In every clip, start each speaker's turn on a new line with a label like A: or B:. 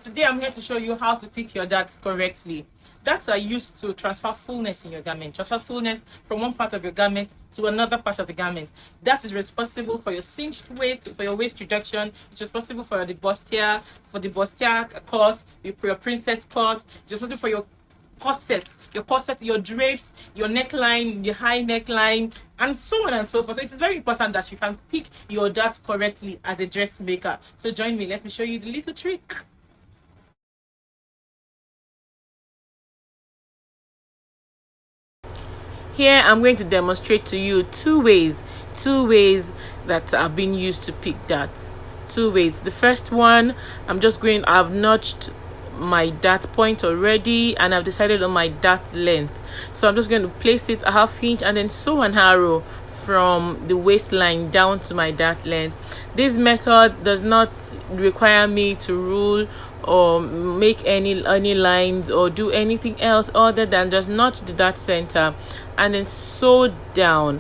A: Today I'm here to show you how to pick your darts correctly. Darts are used to transfer fullness in your garment, transfer fullness from one part of your garment to another part of the garment. That is responsible for your cinched waist, for your waist reduction. It's responsible for the bustier, cut, your princess cut. It's responsible for your corset, your drapes, your neckline, the high neckline, and so on and so forth. So it is very important that you can pick your darts correctly as a dressmaker. So join me, let me show you the little trick. Here I'm going to demonstrate to you two ways that have been used to pick darts. Two ways. The first one, I've notched my dart point already and I've decided on my dart length. So I'm just going to place it a half inch and then sew an arrow from the waistline down to my dart length. This method does not require me to rule or make any lines or do anything else other than just notch the dart center and then sew down.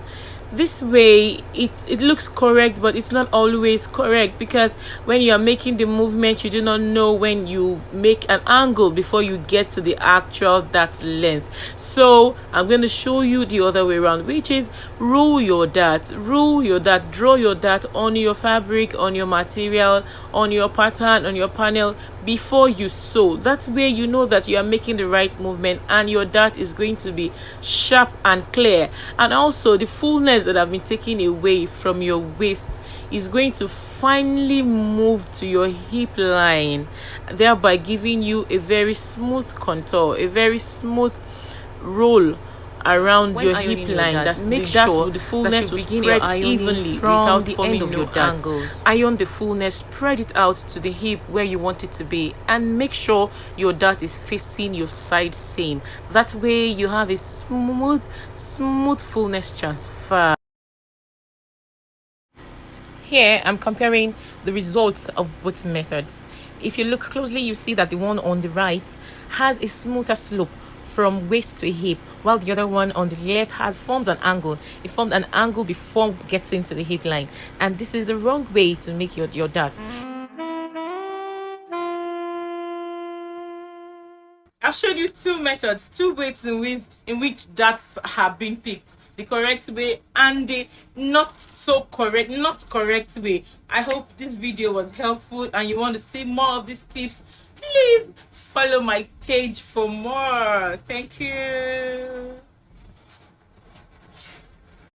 A: This way it looks correct, but it's not always correct, because when you are making the movement you do not know when you make an angle before you get to the actual dart length. So I'm going to show you the other way around, which is rule your dart, draw your dart on your fabric, on your material, on your pattern, on your panel before you sew. That way you know that you are making the right movement and your dart is going to be sharp and clear, and also the fullness that have been taken away from your waist is going to finally move to your hip line, thereby giving you a very smooth contour, a very smooth roll around your hip line. That make sure the fullness will spread evenly without the end of your angles. Iron the fullness, spread it out to the hip where you want it to be, and make sure your dart is facing your side seam. That way you have a smooth fullness transfer. Here I'm comparing the results of both methods. If you look closely, you see that the one on the right has a smoother slope from waist to hip, while the other one on the left forms an angle. It formed an angle before getting to the hip line, and this is the wrong way to make your dart. I've showed you two methods, two ways in which darts have been picked. The correct way and the not correct way. I hope this video was helpful and you want to see more of these tips. Please follow my page for more. Thank you.